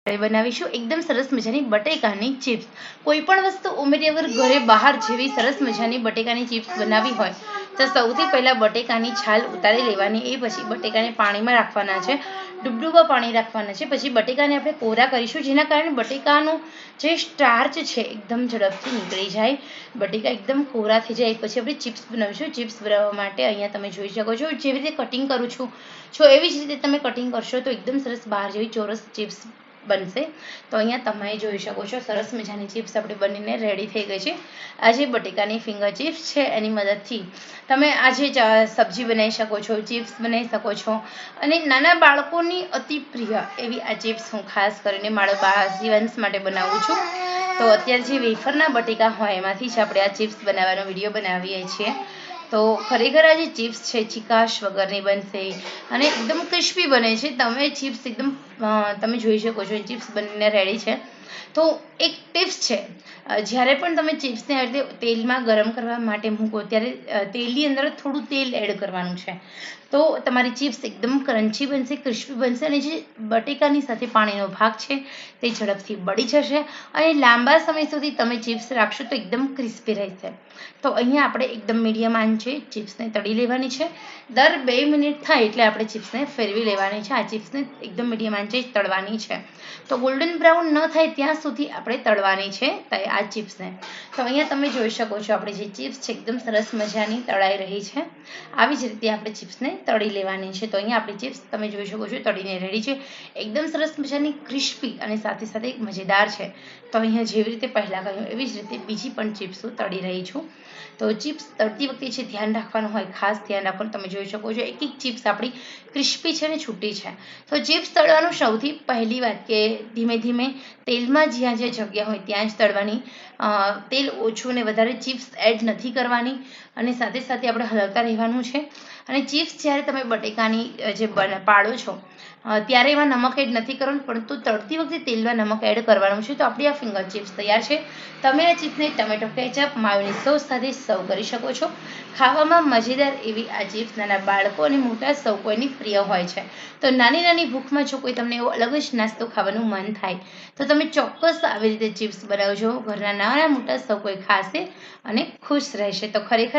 બનાવીશું એકદમ સરસ મજાની બટેકાની ચિપ્સ। કોઈ પણ વસ્તુ ઉમેર્યા વગર ઘરે બહાર જેવી સરસ મજાની બટેકાની ચિપ્સ બનાવી હોય તો સૌથી પહેલા બટેકાની છાલ ઉતારી લેવાની। એ પછી બટેકાને પાણીમાં રાખવાના છે, ડૂબડૂબા પાણી રાખવાના છે। પછી બટેકાને આપણે કોરા કરીશું, જેના કારણે બટેકાનું જે સ્ટાર્ચ છે એકદમ ઝડપથી નીકળી જાય, બટેકા એકદમ કોરા થઈ જાય। પછી આપણે ચિપ્સ બનાવીશું। ચિપ્સ બનાવવા માટે અહીંયા તમે જોઈ શકો છો જેવી રીતે કટિંગ કરું છું એવી જ રીતે તમે કટિંગ કરશો તો એકદમ સરસ બહાર જેવી ચોરસ ચિપ્સ બનશે। તો અહીંયા તમે જોઈ શકો છો સરસ મજાની ચિપ્સ આપણી બનીને રેડી થઈ ગઈ છે। આ જે બટેકાની ફિંગર ચિપ્સ છે એની મદદથી તમે આજે સબ્જી બનાવી શકો છો, ચિપ્સ બનાવી શકો છો। અને નાના બાળકોની અતિ પ્રિય એવી આ ચિપ્સ હું ખાસ કરીને મારા જીવંશ માટે બનાવું છું। તો અત્યારે જે વેફરના બટેકા હોય એમાંથી જ આપણે આ ચિપ્સ બનાવવાનો વિડીયો બનાવીએ છીએ। તો ખરેખર આ જે ચિપ્સ છે ચીકાશ વગરની બનશે અને એકદમ ક્રિસ્પી બને છે। તમે ચિપ્સ એકદમ તમે જોઈ શકો છો ચિપ્સ બનીને રેડી છે। તો એક ટિપ્સ છે, જ્યારે પણ તમે ચિપ્સને આ રીતે તેલમાં ગરમ કરવા માટે મૂકો ત્યારે તેલની અંદર થોડું તેલ એડ કરવાનું છે, તો તમારી ચિપ્સ એકદમ ક્રન્ચી બનશે, ક્રિસ્પી બનશે અને જે બટેકાની સાથે પાણીનો ભાગ છે તે ઝડપથી બળી જશે અને લાંબા સમય સુધી તમે ચિપ્સ રાખશો તો એકદમ ક્રિસ્પી રહેશે। તો અહીંયા આપણે એકદમ મીડિયમ આંચે ચિપ્સને તળી લેવાની છે। દર 2 મિનિટ થાય એટલે આપણે ચિપ્સને ફેરવી લેવાની છે। આ ચિપ્સને એકદમ મીડિયમ આંચે જ તળવાની છે, તો ગોલ્ડન બ્રાઉન ન થાય ત્યાં સુધી આપણે તળવાની છે આ ચિપ્સને। તો અહીંયા તમે જોઈ શકો છો આપણે જે ચિપ્સ છે એકદમ સરસ મજાની તળાઈ રહી છે। આવી જ રીતે આપણે ચિપ્સને તળી લેવાની છે। તો અહીંયા આપણી ચિપ્સ તમે જોઈ શકો છો તળીને રેડી છે, એકદમ સરસ મજાની ક્રિસ્પી અને સાથે સાથે મજેદાર છે। તો અહીંયા જેવી રીતે પહેલાં કહ્યું એવી જ રીતે બીજી પણ ચિપ્સ તળી રહી છું। તો ચિપ્સ તળતી વખતે છે ધ્યાન રાખવાનું હોય, ખાસ ધ્યાન રાખવાનું। તમે જોઈ શકો છો એક એક ચિપ્સ આપણી ક્રિસ્પી છે અને છૂટી છે। તો ચિપ્સ તળવાનું સૌથી પહેલી વાત કે ધીમે ધીમે તેલમાં જ્યાં જગ્યા હોય ત્યાં જ તળવાની, તેલ ઓછું અને વધારે ચિપ્સ એડ નથી કરવાની અને સાથે સાથે આપણે હલાવતા રહેવાનું છે। અને ચિપ્સ જ્યારે તમે બટેકાની જે પાડો છો ત્યારે એમાં નમક એડ નથી કરવાનું, પરંતુ તળતી વખતે તેલમાં નમક એડ કરવાનું છે। તો આપણી આ ફિંગર ચિપ્સ તૈયાર છે। તમે આ ચિપ્સને ટમેટો કેચઅપ માયોનીઝ સોસ સાથે સર્વ કરી શકો છો। ખાવામાં મજેદાર એવી આ ચિપ્સ નાના બાળકો અને મોટા સૌ કોઈની પ્રિય હોય છે। તો નાની નાની ભૂખમાં જો કોઈ તમને એવો અલગ જ નાસ્તો ખાવાનું મન થાય તો તમે ચોક્કસ આવી રીતે ચિપ્સ બનાવજો, ઘરના નાના મોટા સૌ કોઈ ખાશે અને ખુશ રહેશે। તો ખરેખર